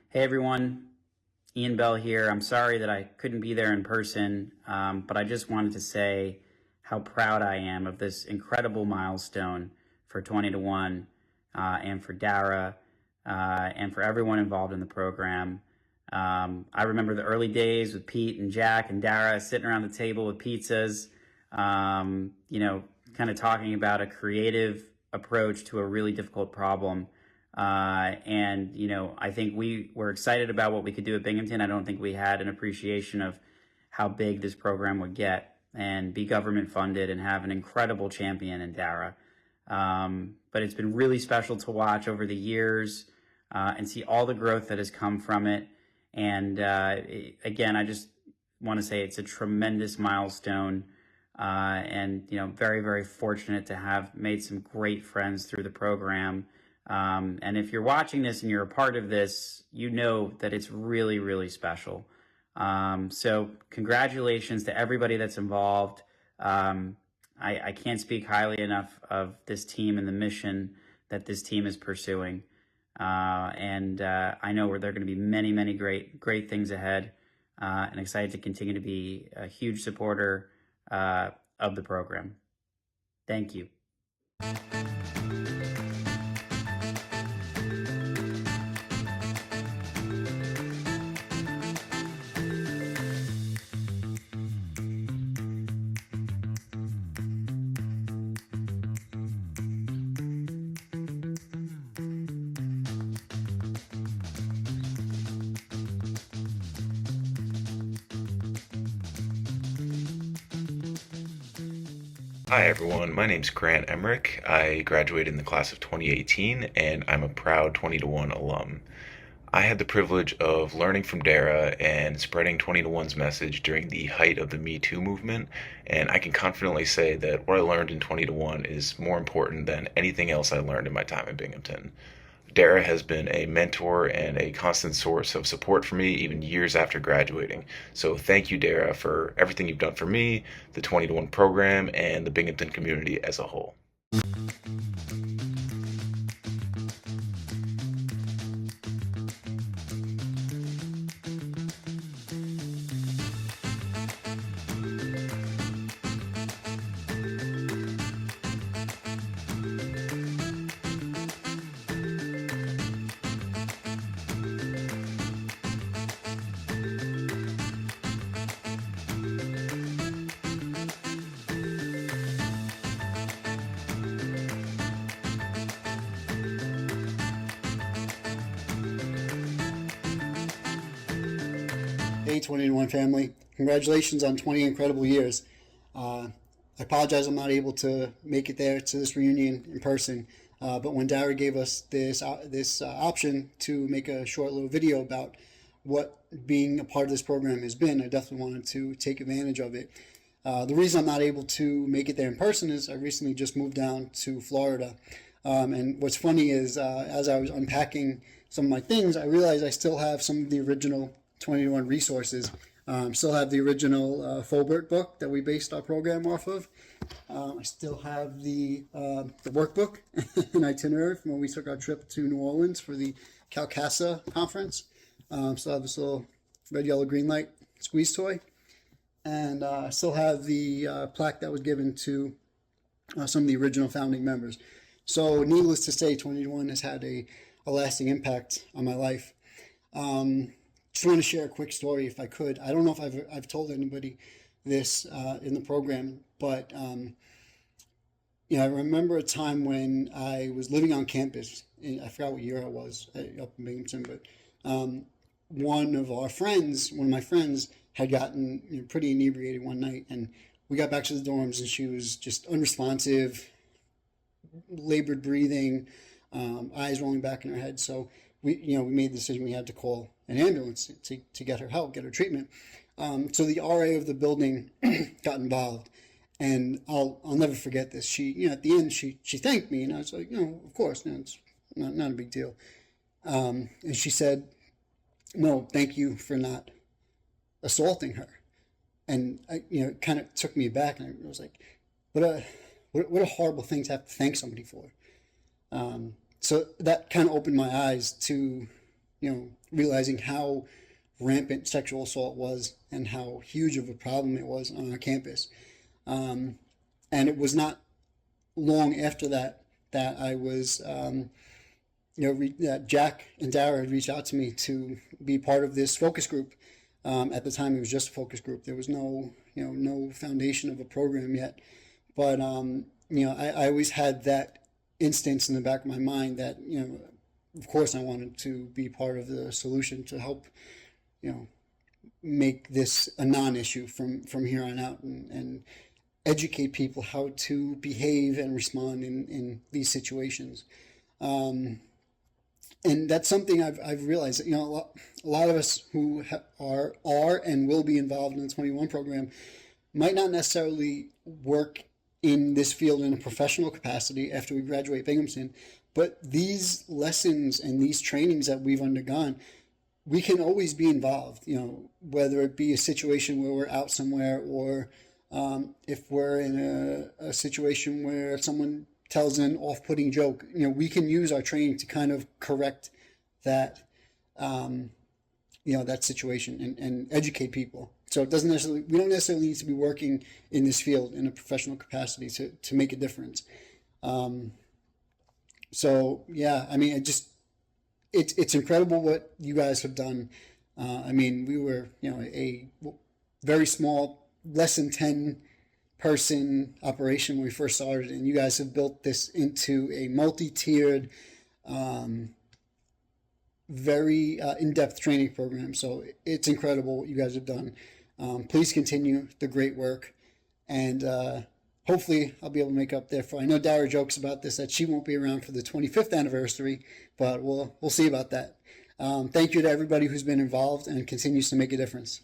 Hey everyone, Ian Bell here. I'm sorry that I couldn't be there in person, but I just wanted to say how proud I am of this incredible milestone for 20 to 1 and for Dara and for everyone involved in the program. I remember the early days with Pete and Jack and Dara sitting around the table with pizzas, kind of talking about a creative approach to a really difficult problem. I think we were excited about what we could do at Binghamton. I don't think we had an appreciation of how big this program would get and be government funded and have an incredible champion in Dara. But it's been really special to watch over the years and see all the growth that has come from it. And again, I just want to say it's a tremendous milestone. Very, very fortunate to have made some great friends through the program. And if you're watching this and you're a part of this, you know that it's really, really special. So congratulations to everybody that's involved. I can't speak highly enough of this team and the mission that this team is pursuing. I know there are going to be many, many great things ahead, and excited to continue to be a huge supporter of the program. Thank you. Hi everyone, my name's Grant Emmerich. I graduated in the class of 2018 and I'm a proud 20 to 1 alum. I had the privilege of learning from Dara and spreading 20 to 1's message during the height of the Me Too movement, and I can confidently say that what I learned in 20 to 1 is more important than anything else I learned in my time in Binghamton. Dara has been a mentor and a constant source of support for me even years after graduating. So thank you, Dara, for everything you've done for me, the 20 to 1 program, and the Binghamton community as a whole. Hey, 20 to 1 family. Congratulations on 20 incredible years. I apologize I'm not able to make it there to this reunion in person, but when Dara gave us this option to make a short little video about what being a part of this program has been, I definitely wanted to take advantage of it. The reason I'm not able to make it there in person is I recently just moved down to Florida. And what's funny is as I was unpacking some of my things, I realized I still have some of the original 20 to 1 resources. Still have the original Fobert book that we based our program off of. I still have the workbook and itinerary from when we took our trip to New Orleans for the Calcasa conference. Still have this little red, yellow, green light squeeze toy. And I still have the plaque that was given to some of the original founding members. So needless to say, 20 to 1 has had a lasting impact on my life. Just want to share a quick story if I could. I don't know if I've told anybody this in the program, but I remember a time when I was living on campus. I forgot what year I was up in Binghamton, but one of my friends had gotten pretty inebriated one night, and we got back to the dorms and she was just unresponsive, labored breathing, eyes rolling back in her head. So we made the decision we had to call an ambulance to get her help, get her treatment. So the RA of the building got involved, and I'll never forget this. She, at the end, she thanked me, and I was like, of course, it's not a big deal. And she said, no, thank you for not assaulting her. And it kind of took me aback, and I was like, what a horrible thing to have to thank somebody for. So that kind of opened my eyes to, realizing how rampant sexual assault was and how huge of a problem it was on our campus. And it was not long after that I was, that Jack and Dara had reached out to me to be part of this focus group. At the time, it was just a focus group. There was no foundation of a program yet. But, I always had that instance in the back of my mind that, of course I wanted to be part of the solution to help, make this a non-issue from here on out and educate people how to behave and respond in these situations. And that's something I've realized that, a lot of us who are and will be involved in the 21 program might not necessarily work in this field in a professional capacity after we graduate Binghamton, but these lessons and these trainings that we've undergone, we can always be involved, whether it be a situation where we're out somewhere or if we're in a situation where someone tells an off-putting joke, we can use our training to kind of correct that, that situation and educate people. So we don't necessarily need to be working in this field in a professional capacity to make a difference. It's incredible what you guys have done. We were, a very small, less than 10 person operation when we first started, and you guys have built this into a multi-tiered, very in-depth training program. So it's incredible what you guys have done. Please continue the great work, and hopefully I'll be able to make up there for. I know Dara jokes about this, that she won't be around for the 25th anniversary, but we'll see about that. Thank you to everybody who's been involved and continues to make a difference.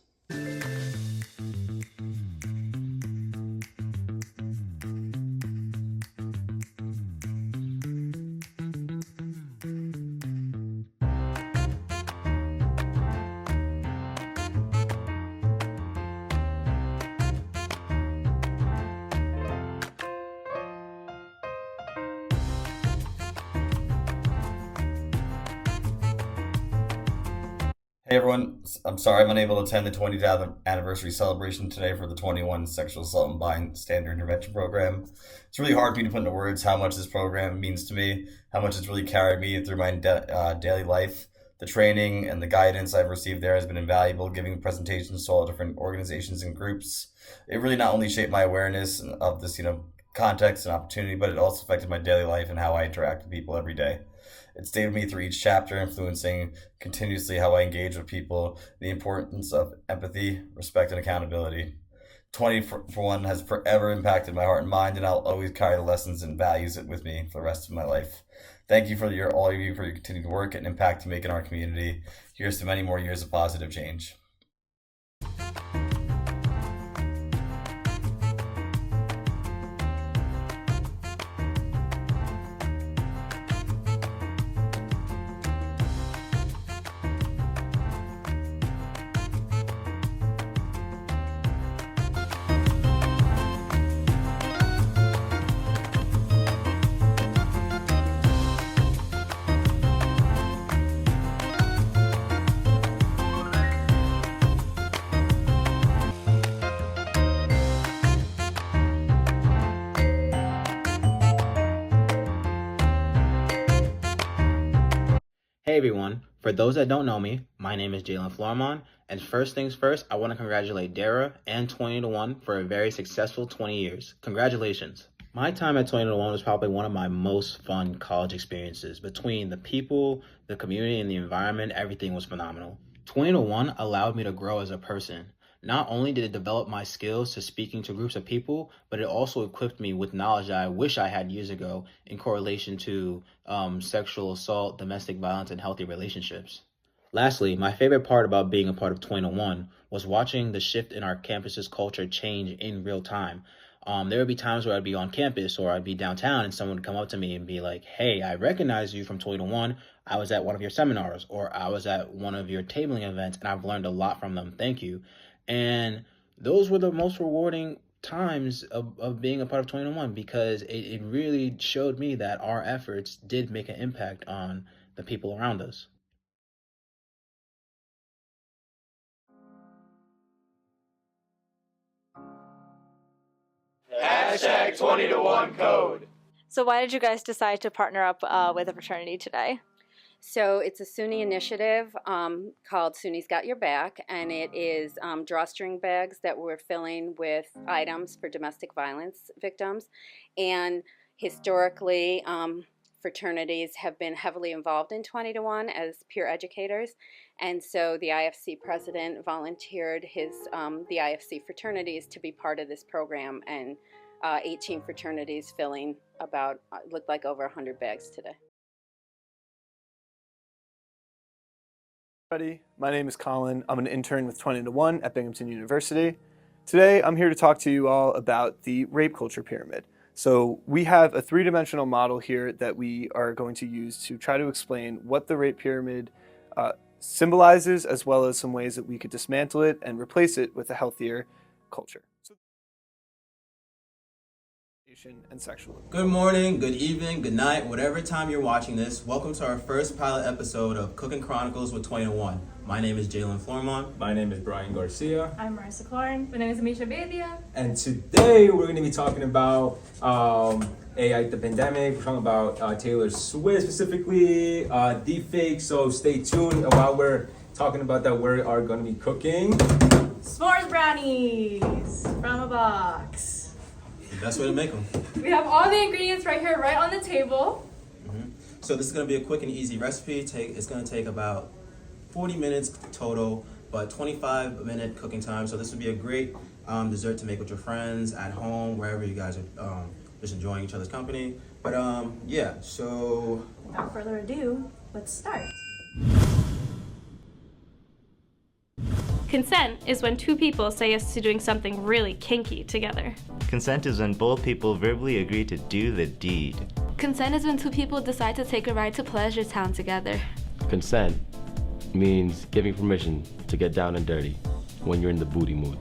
Hey everyone, I'm sorry I'm unable to attend the 20th anniversary celebration today for the 21 Sexual Assault and Bystander Intervention Program. It's really hard for me to put into words how much this program means to me, how much it's really carried me through my daily life. The training and the guidance I've received there has been invaluable, giving presentations to all different organizations and groups. It really not only shaped my awareness of this, context and opportunity, but it also affected my daily life and how I interact with people every day. It stayed with me through each chapter, influencing continuously how I engage with people, the importance of empathy, respect, and accountability. 21 has forever impacted my heart and mind, and I'll always carry the lessons and values with me for the rest of my life. Thank you for all of you for your continued work and impact you make in our community. Here's to many more years of positive change. Hey everyone, for those that don't know me, my name is Jalen Flormon, and first things first, I want to congratulate Dara and 20 to 1 for a very successful 20 years. Congratulations. My time at 20 to 1 was probably one of my most fun college experiences. Between the people, the community, and the environment, everything was phenomenal. 20 to 1 allowed me to grow as a person, Not only did it develop my skills to speaking to groups of people, but it also equipped me with knowledge that I wish I had years ago in correlation to sexual assault, domestic violence, and healthy relationships. Lastly, my favorite part about being a part of 20-1 was watching the shift in our campus's culture change in real time. There would be times where I'd be on campus or I'd be downtown and someone would come up to me and be like, hey, I recognize you from 20-1. I was at one of your seminars or I was at one of your tabling events and I've learned a lot from them. Thank you. And those were the most rewarding times of being a part of 20-1 because it really showed me that our efforts did make an impact on the people around us. Hashtag 20-1 code. So why did you guys decide to partner up with a fraternity today? So it's a SUNY initiative called SUNY's Got Your Back, and it is drawstring bags that we're filling with items for domestic violence victims. And historically, fraternities have been heavily involved in 20-1 as peer educators. And so the IFC president volunteered the IFC fraternities to be part of this program, and 18 fraternities filling about, looked like over 100 bags today. My name is Colin. I'm an intern with 20-1 at Binghamton University. Today, I'm here to talk to you all about the rape culture pyramid. So we have a three-dimensional model here that we are going to use to try to explain what the rape pyramid symbolizes, as well as some ways that we could dismantle it and replace it with a healthier culture. And sexual. Good morning, good evening, good night, whatever time you're watching this. Welcome to our first pilot episode of Cooking Chronicles with 20-1. My name is Jalen Flormont. My name is Brian Garcia. I'm Marissa Clarn. My name is Amisha Badia. And today we're going to be talking about AI, the pandemic. We're talking about Taylor Swift specifically, deepfake. So stay tuned. While we're talking about that, we are going to be cooking S'mores brownies from a box. Best way to make them. We have all the ingredients right here, right on the table. So this is going to be a quick and easy recipe. It's going to take about 40 minutes total, but 25-minute cooking time. So this would be a great dessert to make with your friends, at home, wherever you guys are just enjoying each other's company. But yeah, so Without further ado, let's start. Consent is when two people say yes to doing something really kinky together. Consent is when both people verbally agree to do the deed. Consent is when two people decide to take a ride to Pleasure Town together. Consent means giving permission to get down and dirty when you're in the booty mood.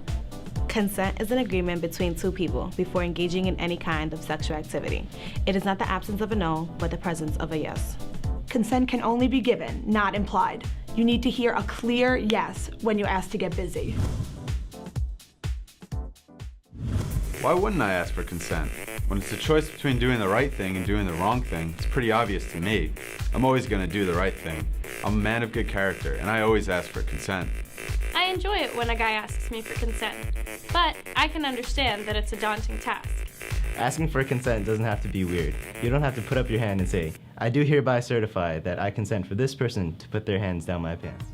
Consent is an agreement between two people before engaging in any kind of sexual activity. It is not the absence of a no, but the presence of a yes. Consent can only be given, not implied. You need to hear a clear yes when you're asked to get busy. Why wouldn't I ask for consent? When it's a choice between doing the right thing and doing the wrong thing, it's pretty obvious to me. I'm always gonna do the right thing. I'm a man of good character, and I always ask for consent. I enjoy it when a guy asks me for consent, but I can understand that it's a daunting task. Asking for consent doesn't have to be weird. You don't have to put up your hand and say, I do hereby certify that I consent for this person to put their hands down my pants.